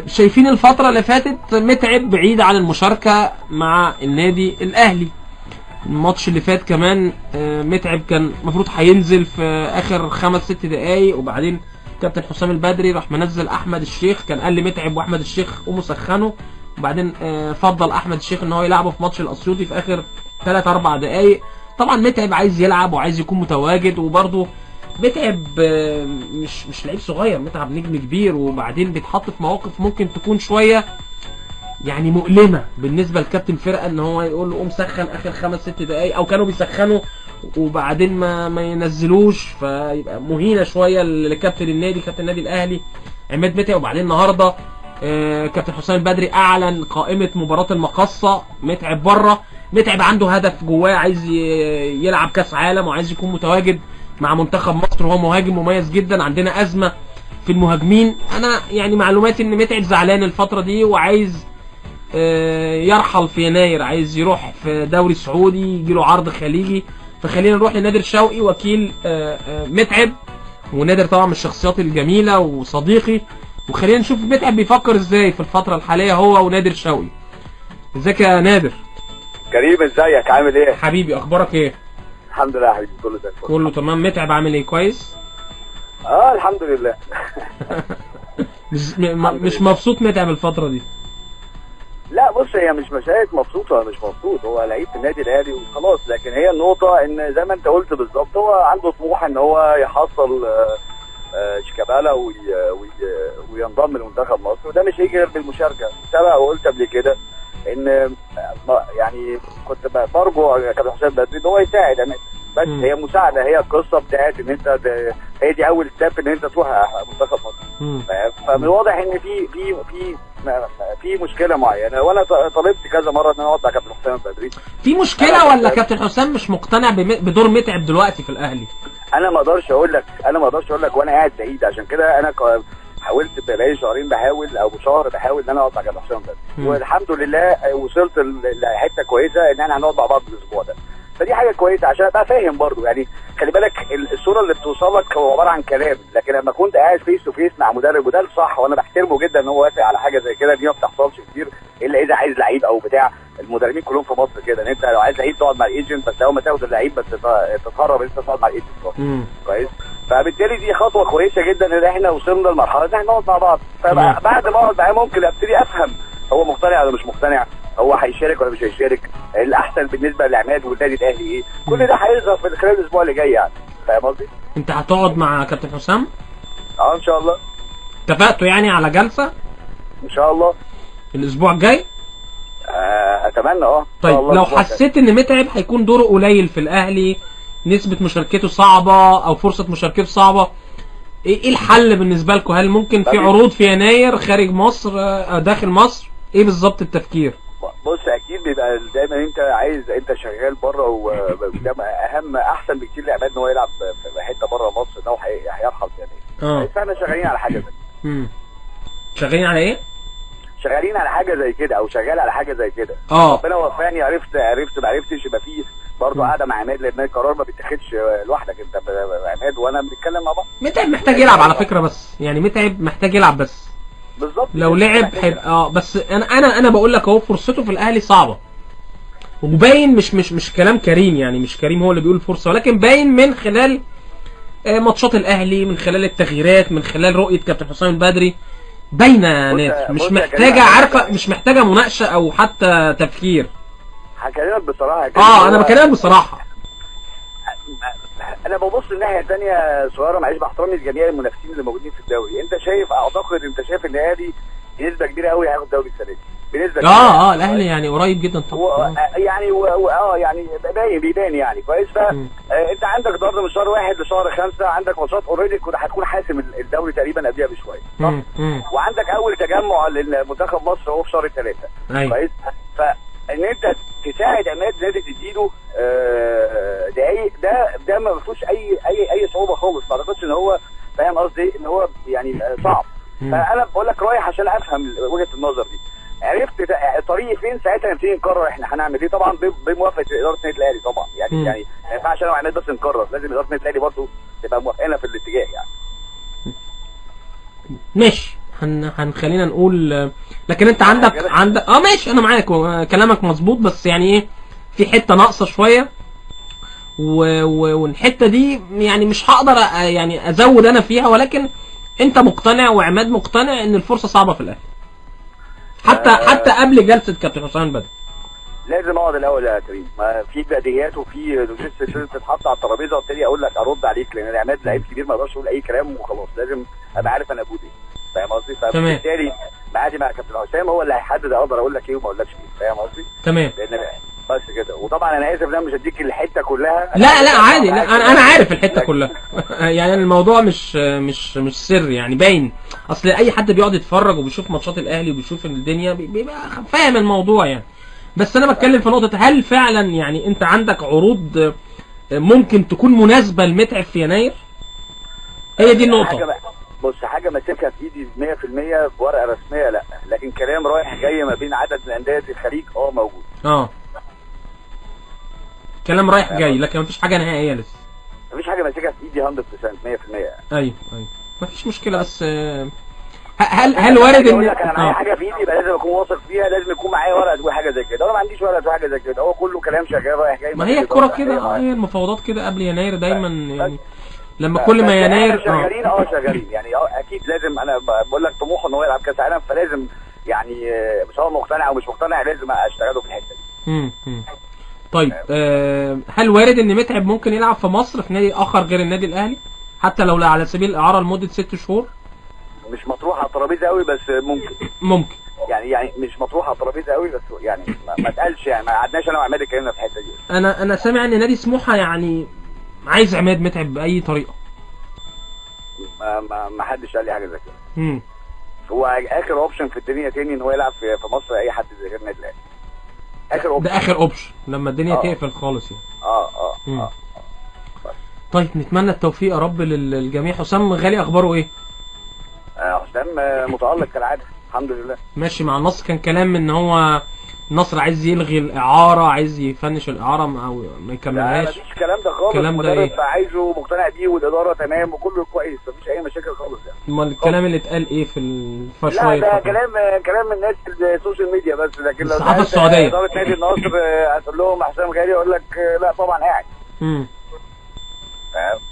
شايفين الفترة اللي فاتت متعب بعيد عن المشاركة مع النادي الاهلي. الماتش اللي فات كمان متعب كان المفروض هينزل في اخر 5-6 دقايق، وبعدين كابتن حسام البدري راح منزل احمد الشيخ، كان قال لي متعب واحمد الشيخ قوموا سخنوا، وبعدين فضل احمد الشيخ ان هو يلعبه في ماتش الاسيوطي في اخر 3-4 دقايق. طبعا متعب عايز يلعب وعايز يكون متواجد، وبرضه متعب مش لعيب صغير، متعب نجم كبير، وبعدين بيتحط في مواقف ممكن تكون شويه يعني مؤلمه بالنسبه لكابتن فرقه، ان هو يقول له قوم سخن اخر 5-6 دقايق، او كانوا بيسخنوا وبعدين ما ينزلوش، فيبقى مهينه شويه لكابتن النادي، كابتن النادي الاهلي عماد متعب. وبعدين النهارده كابتن حسام البدري اعلن قائمه مباراه المقصه، متعب بره، متعب عنده هدف جواه، عايز يلعب كاس عالم وعايز يكون متواجد مع منتخب مصر، وهو مهاجم مميز جدا، عندنا ازمه في المهاجمين. انا يعني معلوماتي ان متعب زعلان الفتره دي وعايز يرحل في يناير، عايز يروح في دوري سعودي يجيله عرض خليجي. فخلينا نروح لنادر شوقي وكيل متعب، ونادر طبعا من الشخصيات الجميله وصديقي، وخلينا نشوف متعب بيفكر ازاي في الفتره الحاليه هو ونادر شوقي. ازيك يا نادر؟ كريم ازيك عامل ايه؟ حبيبي اخبارك ايه؟ الحمد لله يا حبيبي كله زي الفل. كله تمام. متعب عامل ايه؟ كويس؟ الحمد لله. مش مبسوط متعب الفتره دي؟ لا بص، هي مش مسألة مبسوط ولا مش مبسوط، هو لعيب في النادي الاهلي وخلاص، لكن هي النقطة ان زي ما انت قلت بالظبط، هو عنده طموح ان هو يحصل شيكابالا وينضم لمنتخب مصر، وده مش هيجي غير بالمشاركة. سبق وقلت قبل كده ان يعني كنت برجو كابتن حسام البدري ان هو يساعد يعني، بس هي مساعده، هي القصه بتاعت ان انت هي دي اول ستيب ان انت تروح منتخب مصر. فمن الواضح ان في مشكله معينه، وانا طلبت كذا مره ان انا اقعد مع كابتن حسام البدري. في مشكله ولا كابتن حسام مش مقتنع بدور متعب دلوقتي في الاهلي؟ انا ما اقدرش اقول لك وانا قاعد بعيد، عشان كده انا حاولت بقالي شهرين بحاول او شهر بحاول ان انا اقعد مع كابتن حسام البدري، والحمد لله وصلت لحته كويسه ان احنا هنقعد مع بعض الاسبوع ده. فدي حاجه كويسه عشان ابقى فاهم برضو، يعني خلي بالك الصوره اللي بتوصل لك هو عباره عن كلام، لكن لما كنت قاعد فيس تو فيس مع مدرب، وده الصح وانا بحترمه جدا ان هو وافق على حاجه زي كده، دي ما بتحصلش كتير الا اذا عايز لعيب او بتاع. المدربين كلهم في مصر كده، ان انت لو عايز لعيب تقعد مع الايجنت، بس اول ما تاخد اللعيب بس تتهرب ان انت تقعد مع الايجنت. كويس. فبالتالي دي خطوه كويسه جدا ان احنا وصلنا لمرحله ان احنا نقعد مع بعض، فبعد ما اقعد معاه ممكن ابتدي افهم هو مقتنع ولا مش مقتنع، هو هيشارك ولا مش هيشارك، الاحسن بالنسبه لعماد والنادي الاهلي ايه. كل ده هيظهر في خلال الاسبوع اللي جاي يعني، فاهم قصدي؟ انت هتقعد مع كابتن حسام؟ ان شاء الله. اتفقتوا يعني على جلسه؟ ان شاء الله الاسبوع الجاي؟ اتمنى. طيب لو حسيت ان متعب هيكون دوره قليل في الاهلي، نسبه مشاركته صعبه او فرصه مشاركته صعبه، ايه الحل بالنسبه لكم؟ هل ممكن في عروض في يناير خارج مصر داخل مصر؟ ايه بالظبط التفكير؟ بص اكيد بيبقى دايما انت عايز، انت شغال بره، وده اهم احسن بكتير لعماد ان هو يلعب في حته بره مصر، ده هيرحل في يناير. فاحنا شغالين على حاجه زي كده. شغالين على ايه؟ شغالين على حاجه زي كده، او شغال على حاجه زي كده. ربنا وفقني، عرفت ما عرفتش يبقى فيه برضه قاعده مع عماد، لان القرار ما بيتاخدش لوحدك، انت عماد وانا بنتكلم مع بعض. متعب محتاج يلعب على فكره، بس يعني متعب محتاج يلعب بس بالظبط. لو لعب هيبقى بس انا بقول لك اهو فرصته في الاهلي صعبه، وباين مش كلام كريم، يعني مش كريم هو اللي بيقول فرصه، ولكن باين من خلال ماتشات الاهلي، من خلال التغييرات، من خلال رؤيه كابتن حسام البدري، باينه ناس مش محتاجه، عارفه، مش محتاجه مناقشه او حتى تفكير. هكلمك بصراحه انا بكلمك بصراحه. انا ببص الناحيه الثانيه صغيره، معلش باحترامي لجميع المنافسين اللي موجودين في الدوري، انت شايف ان الاهلي بنسبه كبيره قوي هياخد الدوري السنه دي، بنسبه كبيره. الاهلي يعني قريب جدا طبعا. يعني يعني بيبان يعني كويس. فانت عندك ضرب من شهر 1 لشهر 5، عندك ماتشات اوريدي هتكون حاسم الدوري تقريبا قبلها بشويه، صح؟ وعندك اول تجمع لمنتخب مصر هو في شهر 3. كويس. فان انت تساعد عماد زي تديله دقايق، ده ما فيهوش اي صعوبه خالص، ما اعتقدش ان هو فاهم قصدي ان هو يعني صعب. فانا بقول لك رايح عشان افهم وجهه النظر دي، عرفت طريقي فين، ساعتها نبتدي نقرر احنا هنعمل ايه، طبعا بموافقه اداره النادي الاهلي طبعا، يعني ما ينفعش انا وعماد بس نقرر، لازم اداره النادي الاهلي برضه تبقى موافقانا في الاتجاه يعني. ماشي، هنخلينا نقول لكن انت عندك ماشي، انا معاك كلامك مظبوط، بس يعني ايه، في حته ناقصه شويه، والحته دي يعني مش هقدر يعني ازود انا فيها، ولكن انت مقتنع وعماد مقتنع ان الفرصه صعبه في الاهلي، حتى قبل جلسه كابتن حسام بدري. لازم اقعد الاول يا كريم، ما في بديهيات وفي لوجيستكس تتحط على الترابيزه وابتدي اقول لك ارد عليك، لان عماد لعيب كبير ما اقدرش اقول اي كلام وخلاص، لازم ابقى عارف انا ابوه ايه، فاهم قصدي؟ فبالتالي معادي مع كابتن حسام هو اللي هيحدد اقدر اقول لك ايه وما اقولكش ايه، فاهم قصدي؟ تمام. لان بس كده. وطبعا انا اسف ان انا مش هديك الحته كلها. لا عادي، لا انا عارف الحته كلها. يعني الموضوع مش سر، يعني باين، اصل اي حد بيقعد يتفرج وبيشوف ماتشات الاهلي وبيشوف الدنيا بيبقى فاهم الموضوع يعني. بس انا بتكلم في نقطه، هل فعلا يعني انت عندك عروض ممكن تكون مناسبه لمتعب في يناير؟ هي دي النقطه. بص، حاجه ماسكها في ايدي 100% بورقه رسميه لا، لكن كلام رايح جاي ما بين عدد من انديه الخليج موجود. كلام رايح جاي، لكن مفيش حاجه نهائيه لسه. مفيش حاجه ماسكها في ايدي 100% يعني. ايوه مفيش مشكله، بس هل وارد ان انا معايا حاجه في ايدي يبقى لازم اكون واثق فيها، لازم يكون معايا ورقه تقول حاجه زي كده، انا ما عنديش ورقه تقول حاجه زي كده، هو كله كلام شغال رايح جاي. ما هي الكوره كده، هي المفاوضات كده قبل يناير دايما يعني، لما كل ما يناير شغالين شغالين يعني. اكيد لازم، انا بقول لك طموحه ان هو يلعب كاس عالم، فلازم يعني سواء مقتنع او مش مقتنع لازم اشتغله في الحته دي. طيب هل وارد ان متعب ممكن يلعب في مصر في نادي اخر غير النادي الاهلي، حتى لو على سبيل الاعاره لمده 6 شهور؟ مش مطروح على الترابيزه قوي، بس ممكن يعني مش مطروح على الترابيزه قوي، بس يعني ما اتقالش يعني، ما قعدناش انا وعماد اتكلمنا في الحته دي. انا سامع ان نادي سموحه يعني عايز عماد متعب باي طريقه. ما حدش قال لي حاجه زي كده. هو اخر اوبشن في الدنيا تاني ان هو يلعب في مصر اي حد زي غير النادي الاهلي. اخر اوبشن، ده اخر اوبشن لما الدنيا تقفل خالص يعني. طيب نتمنى التوفيق يا رب للجميع. حسام غالي اخباره ايه؟ حسام متالق كالعاده الحمد لله. ماشي مع النصر، كان كلام ان هو النصر عايز يلغي الاعاره، عايز يفنش الاعاره او ما يكملهاش. لا مفيش الكلام ده خالص، الكلام ده ايه؟ عايزه مقتنع بيه والاداره تمام وكله كويس، مفيش اي مشاكل خالص يعني. امال الكلام اللي اتقال ايه في الفشاير؟ لا ده كلام من الناس السوشيال ميديا بس، لكن لو الصحافه السعوديه اداره نادي النصر هتقول لهم حسام غالي يقول لك لا طبعا قاعد.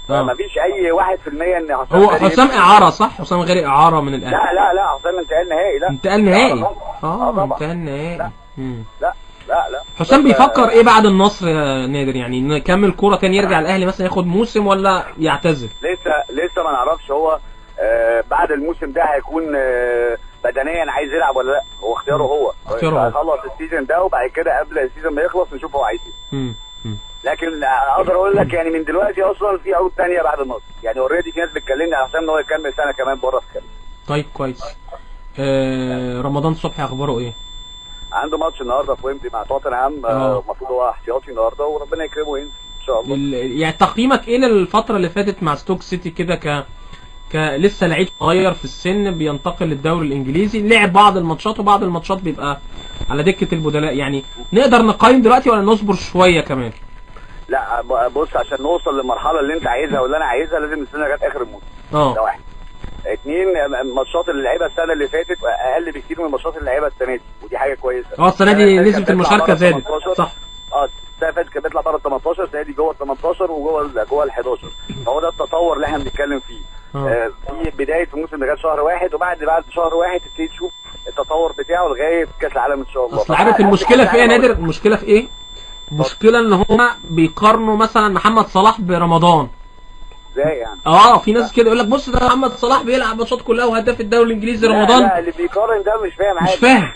مفيش اي 1% ان حسام هو حسام اعاره صح؟ حسام غالي اعاره من الاهلي؟ لا حسام انتقال نهائي. لا انتقال نهائي. انتقال نهائي. لا حسام بيفكر ايه بعد النصر يا نادر؟ يعني نكمل كوره تاني يرجع الاهلي مثلا ياخد موسم ولا يعتزل؟ لسه ما نعرفش هو بعد الموسم ده هيكون بدنيا عايز يلعب ولا لا، هو اختياره هو. هيخلص السيزون ده وبعد كده قبل السيزون ما يخلص نشوف هو عايز ايه. لكن اقدر اقول لك يعني من دلوقتي اصلا في عروض ثانيه بعد النصر، يعني اوريدي في ناس بتكلمني على حسام ان هو يكمل سنه كمان بره في الكلام. طيب كويس. رمضان صبحي اخباره ايه؟ عنده ماتش النهارده في ويمبلي مع توتنهام، المفروض هو احتياطي النهارده وربنا يكرمه وينزل ان شاء الله. يعني تقييمك ايه للفتره اللي فاتت مع ستوك سيتي كده لسه لعيب صغير في السن بينتقل للدوري الانجليزي، لعب بعض الماتشات وبعض الماتشات بيبقى على دكه البدلاء، يعني نقدر نقيم دلوقتي ولا نصبر شويه كمان؟ لا بص، عشان نوصل للمرحله اللي انت عايزها واللي انا عايزها لازم نستنى لغايه اخر الموسم. ده واحد. 2 ماتشات اللي لعبها السنه اللي فاتت اقل بكتير من ماتشات اللي لعبها السنه دي، ودي حاجه كويسه. السنه دي نسبه المشاركه زادت صح. السنه اللي فاتت كانت بيطلع بره ال 18، السنه دي جوه ال 18 وجوه ال 11، فهو ده التطور اللي احنا بنتكلم فيه. في بدايه الموسم لغايه شهر واحد، وبعد شهر واحد تبتدي تشوف التطور بتاعه لغايه كاس العالم ان شاء الله. اصل عارف المشكله في ايه يا نادر؟ المشكله في ايه؟ المشكله ان هم بيقارنوا مثلا محمد صلاح برمضان. ازاي يعني؟ في ناس كده يقول لك بص ده محمد صلاح بيلعب ماتشات كلها وهداف الدوري الانجليزي، رمضان لا اللي بيقارن ده مش فاهم حاجه. مش فاهم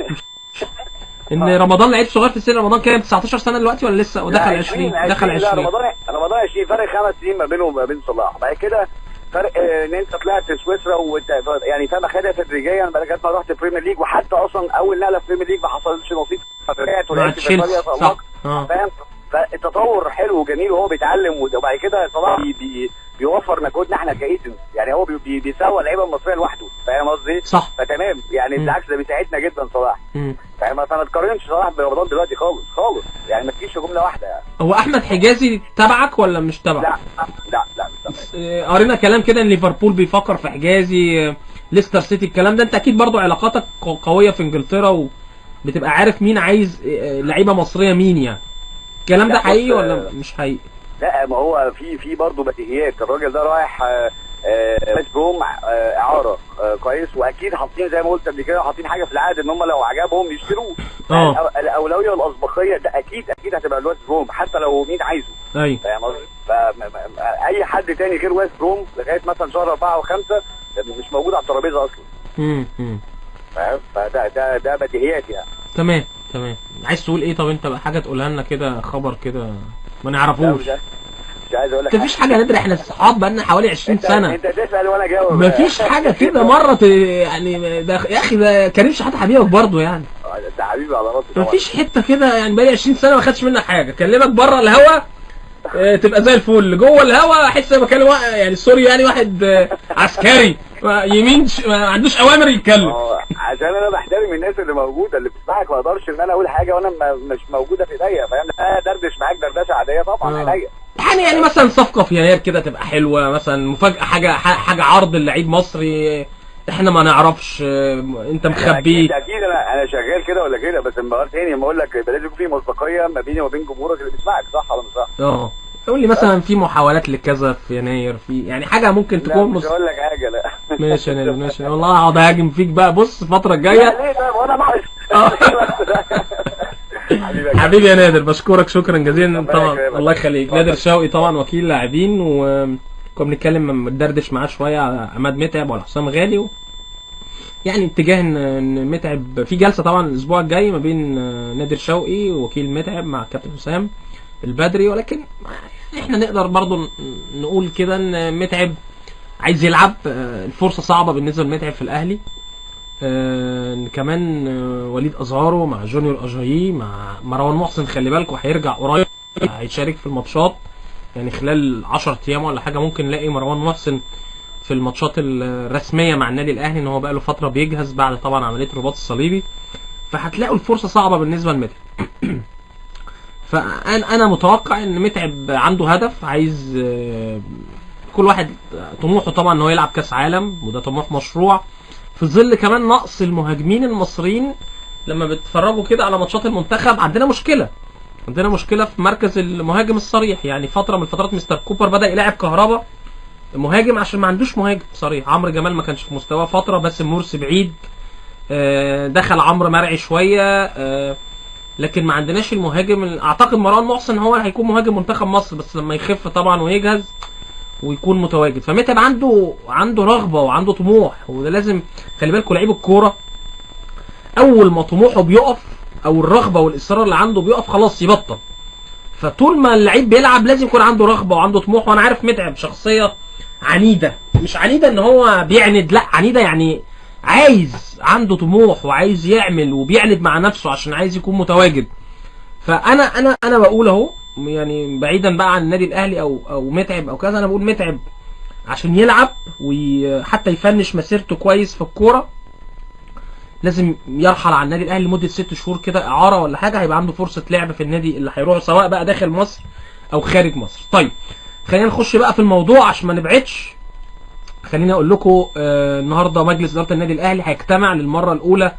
ان رمضان لعيب صغير في السن. رمضان كام 19 سنه دلوقتي ولا لسه؟ ودخل 20 دخل 20. لا رمضان 20، فرق 5 سنين ما بينه وما بين صلاح. بعد كده فرق ان انت طلعت سويسرا يعني فاهم خدها تدريجيا بعد كده رحت بريمير ليج، وحتى اصلا اول نقله في بريمير ليج ما حصلتش نصيب، فرقت ولعبت في ايطاليا فاهم. فالتطور حلو وجميل وهو بيتعلم، وبعد كده صلاح بيوفر مجهودنا احنا كايتنز، يعني هو بيسوى اللعيبه المصريه لوحده، فاهم قصدي؟ صح. فتمام يعني بالعكس ده بيساعدنا جدا صلاح. فما تقارنش صلاح برمضان دلوقتي خالص، يعني ما تجيش في جمله واحده يعني. هو احمد حجازي تبعك ولا مش تبعك؟ لا مش تبعك. قرينا كلام كده ان ليفربول بيفكر في حجازي، ليستر سيتي الكلام ده. انت اكيد برضو علاقاتك قويه في انجلترا وبتبقى عارف مين عايز لعيبه مصريه مين يعني. الكلام ده حقيقي ولا مش حقيقي؟ لا ما هو في برضه بديهيات. الراجل ده رايح ويست بروم اعاره كويس، واكيد حاطين زي ما قلت قبل كده حاطين حاجه في العقد ان هم لو عجبهم يشتروه. الاولويه والاسبقيه ده اكيد هتبقى الويست بروم حتى لو مين عايزه. ايوه فاهم قصدي؟ اي حد تاني غير ويست بروم لغايه مثلا شهر 4 و5 مش موجود على الترابيزه اصلا. فاهم؟ ده بديهيات يعني. تمام. عايز تقول ايه؟ طب انت بقى حاجه تقولها لنا كده، خبر كده ما نعرفوش. مش عايز اقول لك مفيش حاجه نادر، احنا صحاب بقالنا حوالي 20 سنه. انت تسال وانا جاوب. مفيش حاجه كده مره يعني ده يا اخي ده كريم شحاته حبيبك برضه يعني. ده حبيبي على راسي. مفيش حته كده يعني بقالي 20 سنه ما خدتش منك حاجه. اكلمك بره الهوا تبقى زي الفل، جوه الهوا احس انا بكلم يعني سوري يعني واحد عسكري يمين ما عندوش اوامر يتكلم. عشان انا بحترم الناس اللي موجوده اللي بتسمعك، ما اقدرش ان انا اقول حاجه وانا مش موجوده في ايديا. فاهم؟ دردش معاك دردشه عاديه طبعا عينيا. يعني مثلا صفقه في يناير كده تبقى حلوه، مثلا مفاجاه، حاجه عرض اللعيب مصري احنا ما نعرفش انت مخبيه. اكيد انا شغال كده ولا كده، بس المره تاني لما اقول لك لازم يكون في مصداقيه ما بيني وما بين جمهورك اللي بيسمعك، صح ولا مش صح؟ قول لي مثلا في محاولات لكذا في يناير، في يعني حاجه ممكن تكون مش هقول لك حاجه. لا ماشي يا نادر ماشي، والله هقعد اهاجم فيك بقى. بص الفتره الجايه ليه طيب وانا ناقص. حبيبي يا نادر، بشكرك شكرا جزيلا طبعا. الله يخليك. نادر شوقي طبعا وكيل لاعبين، وكنا بنتكلم بندردش معاه شويه على عماد متعب ولا حسام غالي يعني اتجاه ان متعب في جلسه طبعا الاسبوع الجاي ما بين نادر شوقي ووكيل متعب مع كابتن حسام البدري، ولكن احنا نقدر برضو نقول كده ان متعب عايز يلعب. الفرصه صعبه بالنسبه لمتعب في الاهلي. كمان وليد ازهارو مع جونيور اجاييه مع مروان محسن، خلي بالكوا هيرجع قريب، هيشارك في الماتشات يعني خلال 10 ايام ولا حاجه. ممكن نلاقي مروان محسن في الماتشات الرسميه مع النادي الاهلي، ان هو بقى له فتره بيجهز بعد طبعا عمليه الرباط الصليبي، فهتلاقوا الفرصه صعبه بالنسبه لمتعب. فانا متوقع ان متعب عنده هدف، عايز كل واحد طموحه طبعا ان هو يلعب كاس عالم، وده طموح مشروع في ظل كمان نقص المهاجمين المصريين. لما بتتفرجوا كده على ماتشات المنتخب عندنا مشكله في مركز المهاجم الصريح. يعني فتره من الفترات مستر كوبر بدا يلاعب كهربا مهاجم عشان ما عندوش مهاجم صريح. عمرو جمال ما كانش في مستواه فتره، بس مرسي بعيد، دخل عمرو مرعي شويه، لكن ما عندناش المهاجم. اعتقد مروان محسن هو اللي هيكون مهاجم منتخب مصر، بس لما يخف طبعا ويجهز ويكون متواجد. فمتعب عنده رغبه وعنده طموح، وده لازم خلي بالكم. لعيب الكوره اول ما طموحه بيقف او الرغبه والاصرار اللي عنده بيقف خلاص يبطل. فطول ما اللعيب بيلعب لازم يكون عنده رغبه وعنده طموح. وانا عارف متعب شخصيه عنيده، مش عنيده ان هو بيعند، لا عنيده يعني عنده طموح وعايز يعمل وبيعند مع نفسه عشان عايز يكون متواجد. فانا بقول اهو يعني بعيدا بقى عن النادي الاهلي او متعب او كذا، انا بقول متعب عشان يلعب وحتى يفنش مسيرته كويس في الكوره لازم يرحل عن النادي الاهلي لمده 6 شهور كده اعاره ولا حاجه، هيبقى عنده فرصه لعب في النادي اللي هيروح سواء بقى داخل مصر او خارج مصر. طيب خلينا نخش بقى في الموضوع عشان ما نبعدش. خليني اقول لكم النهارده مجلس اداره النادي الاهلي هيجتمع للمره الاولى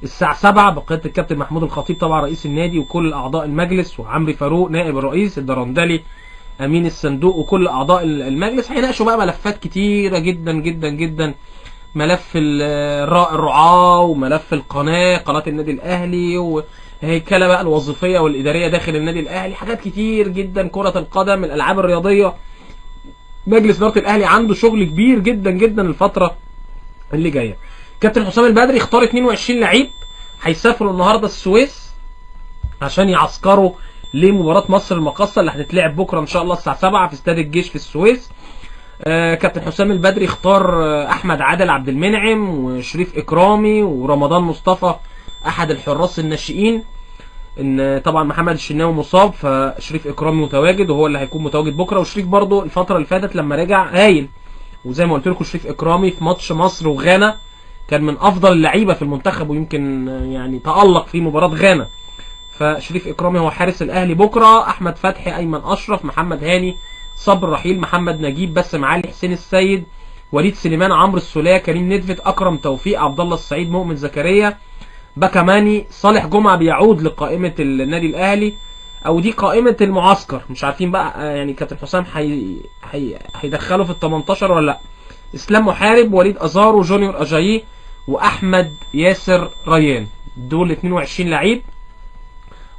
الساعه 7 بقياده الكابتن محمود الخطيب طبعا رئيس النادي وكل اعضاء المجلس، وعمرو فاروق نائب الرئيس، الدرندلي امين الصندوق، وكل اعضاء المجلس. هيناقشوا بقى ملفات كتيره جدا جدا جدا، ملف الرعاه وملف قناه النادي الاهلي وهيكله بقى الوظيفيه والاداريه داخل النادي الاهلي، حاجات كتير جدا، كره القدم، الالعاب الرياضيه. مجلس اداره الاهلي عنده شغل كبير جدا جدا الفتره اللي جايه. كابتن حسام البدري اختار 22 لعيب هيسافروا النهارده السويس عشان يعسكروا لمباراه مصر المقاصه اللي هتتلعب بكره ان شاء الله الساعه 7 في استاد الجيش في السويس. كابتن حسام البدري اختار احمد عادل عبد المنعم وشريف اكرامي ورمضان مصطفى احد الحراس الناشئين. ان طبعا محمد الشناوي مصاب، فشريف اكرامي متواجد وهو اللي هيكون متواجد بكره. وشريف برضو الفتره اللي فاتت لما رجع هايل، وزي ما قلت لكم شريف اكرامي في ماتش مصر وغانا كان من افضل اللعيبه في المنتخب، ويمكن يعني تالق في مباراه غانا. فشريف اكرامي هو حارس الاهلي بكره. احمد فتحي، ايمن اشرف، محمد هاني، صبر رحيل، محمد نجيب، باسم علي، حسين السيد، وليد سليمان، عمرو السولية، كريم ندفت، اكرم توفيق، عبد الله السعيد، مؤمن زكريا، باكاماني، صالح جمعة بيعود لقائمة النادي الاهلي، او دي قائمة المعسكر، مش عارفين بقى يعني كابتن حسام هيدخله في ال 18 ولا لا. اسلام محارب، وليد ازارو، جونيور اجاييه، واحمد ياسر ريان. دول 22 لعيب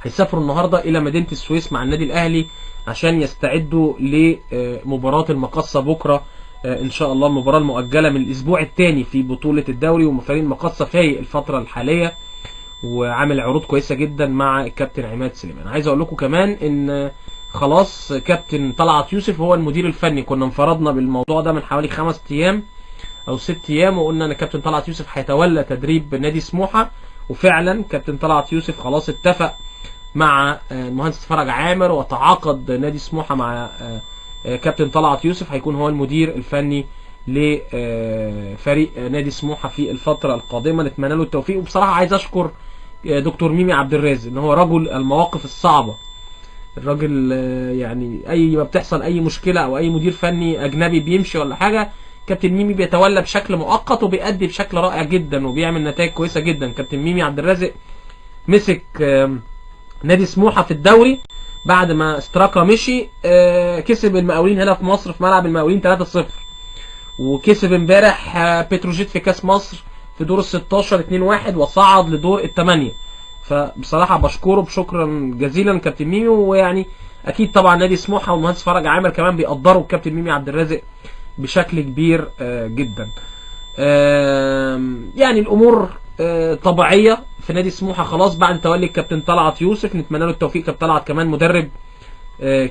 هيسافروا النهارده الى مدينة السويس مع النادي الاهلي عشان يستعدوا لمباراة المقصة بكرة ان شاء الله، المباراة المؤجلة من الاسبوع الثاني في بطولة الدوري. وفريق المقصة فايق الفترة الحالية وعامل عروض كويسة جدا مع الكابتن عماد سليمان. عايز اقول لكم كمان ان خلاص كابتن طلعت يوسف هو المدير الفني. كنا انفردنا بالموضوع ده من حوالي 5 ايام او 6 ايام وقلنا ان كابتن طلعت يوسف هيتولى تدريب نادي سموحة، وفعلا كابتن طلعت يوسف خلاص اتفق مع المهندس فرج عامر، وتعاقد نادي سموحة مع كابتن طلعت يوسف هيكون هو المدير الفني لفريق نادي سموحة في الفترة القادمة. نتمنى له التوفيق. وبصراحة عايز اشكر دكتور ميمي عبد الرازق ان هو رجل المواقف الصعبة. الراجل يعني اي ما بتحصل اي مشكلة او اي مدير فني اجنبي بيمشي ولا حاجة، كابتن ميمي بيتولى بشكل مؤقت وبيأدي بشكل رائع جدا وبيعمل نتائج كويسة جدا. كابتن ميمي عبد الرازق مسك نادي سموحة في الدوري بعد ما استراكا مشي، كسب المقاولين هنا في مصر في ملعب المقاولين 3-0، وكسب امبارح بتروجيت في كاس مصر في دور ال16 2-1 وصعد لدور ال8. فبصراحة بشكره بشكرا جزيلا كابتن ميمي. ويعني اكيد طبعا نادي سموحة والمهندس فرج عامر كمان بيقدروا الكابتن ميمي عبد الرازق بشكل كبير جدا. يعني الامور طبيعية في نادي سموحة خلاص بعد تولي الكابتن طلعت يوسف. نتمنى له التوفيق. كابتن طلعت كمان مدرب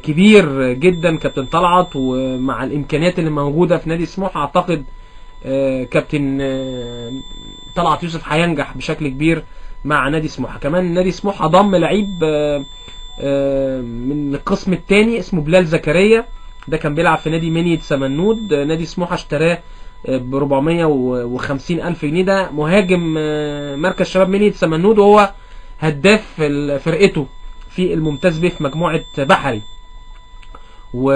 كبير جدا كابتن طلعت، ومع الامكانيات اللي موجودة في نادي سموحة اعتقد كابتن طلعت يوسف هينجح بشكل كبير مع نادي سموحة. كمان نادي سموحة ضم لعيب من القسم الثاني اسمه بلال زكريا، ده كان بيلعب في نادي منية سمنود. نادي سموحة اشتراه ب 450,000 جنيه. ده مهاجم مركز شباب منية سمنود، وهو هداف فرقته في الممتاز به في مجموعة بحري. و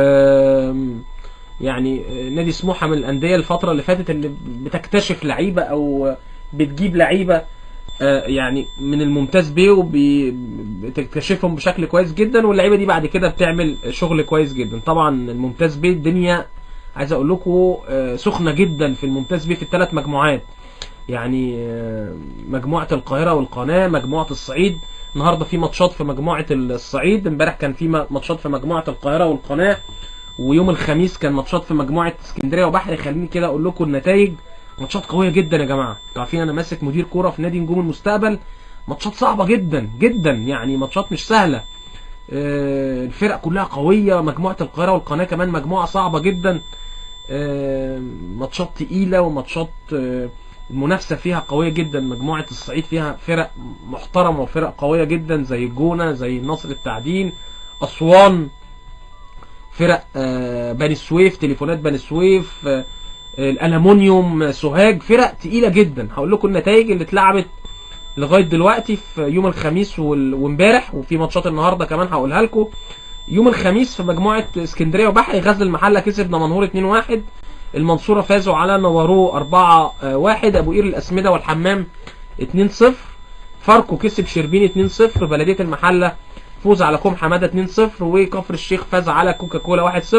يعني نادي سموحة من الأندية الفترة اللي فاتت اللي بتكتشف لعيبة أو بتجيب لعيبة يعني من الممتاز به وبتكتشفهم بشكل كويس جدا، واللعيبة دي بعد كده بتعمل شغل كويس جدا. طبعا الممتاز به الدنيا عايز اقول لكم سخنة جدا في الممتاز به في ال3 مجموعات، يعني مجموعة القاهرة والقناة، مجموعة الصعيد. النهاردة في ماتشات في مجموعة الصعيد، امبارح كان في ماتشات في مجموعة القاهرة والقناة، ويوم الخميس كان ماتشات في مجموعة اسكندرية وبحري. خليني كده اقول لكم النتائج، ماتشات قوية جدا يا جماعة. انتوا عارفين انا ماسك مدير كورة في نادي نجوم المستقبل، ماتشات صعبة جدا جدا، يعني ماتشات مش سهلة. الفرق كلها قوية. مجموعة القاهرة والقناة كمان مجموعة صعبة جدا، ماتشات تقيلة وماتشات المنافسة فيها قوية جدا. مجموعة الصعيد فيها فرق محترمة وفرق قوية جدا زي الجونة، زي النصر التعدين، أسوان، فرق بني سويف، تليفونات بني سويف، الألمونيوم، سوهاج، فرق تقيلة جدا. هقول لكم النتائج اللي اتلعبت لغاية دلوقتي في يوم الخميس وامبارح، وفي ماتشات النهاردة كمان هقولها لكم. يوم الخميس في مجموعة اسكندرية وبحري، غزل المحلة كسب دمنهور 2-1، المنصورة فازوا على نوارو 4-1، ابو قير الاسمدة والحمام 2-0، فاركو كسب شربين 2-0، بلدية المحلة فوز على كوم حمادة 2-0، وكفر الشيخ فاز على كوكاكولا 1-0.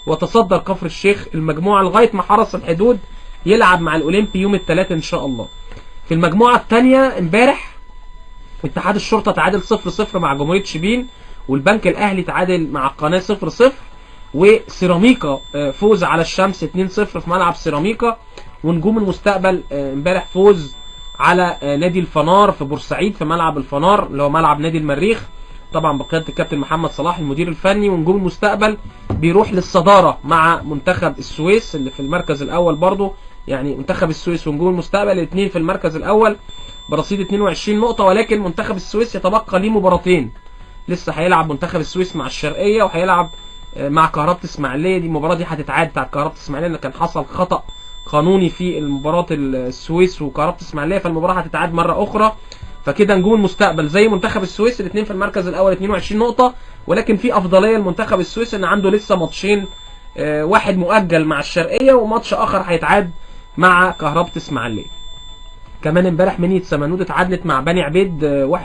وتصدر كفر الشيخ المجموعة لغاية ما حرس الحدود يلعب مع الاولمبي يوم الثلاث ان شاء الله. في المجموعة الثانية امبارح اتحاد الشرطة تعادل 0-0 مع جمهورية شبين، والبنك الاهلي تعادل مع القناة 0-0، وسيراميكا فوز على الشمس 2-0 في ملعب سيراميكا، ونجوم المستقبل امبارح فوز على نادي الفنار في بورسعيد في ملعب الفنار اللي هو ملعب نادي المريخ، طبعا بقيادة الكابتن محمد صلاح المدير الفني. ونجوم المستقبل بيروح للصدارة مع منتخب السويس اللي في المركز الاول برضو، يعني منتخب السويس ونجوم المستقبل الاثنين في المركز الاول برصيد 22 نقطة، ولكن منتخب السويس يتبقى ليه مباراتين. لسه هيلعب منتخب السويس مع الشرقية وهيلعب مع كهربة اسماعيلية. دي المباراة دي هتتعاد بتاعت كهربة اسماعيلية، لان كان حصل خطأ قانوني في المباراة السويس وكهربة اسماعيلية، فالمباراة هتتعاد مرة اخرى. فكده نجوم المستقبل زي منتخب السويس الاثنين في المركز الاول 22 نقطة، ولكن في افضلية لمنتخب السويس ان عنده لسه ماتشين واحد مؤجل مع الشرقيه، وماتش اخر هيتعاد مع كهربة اسماعيليه. كمان امبارح منية سمنود اتعادلت مع بني عبيد 1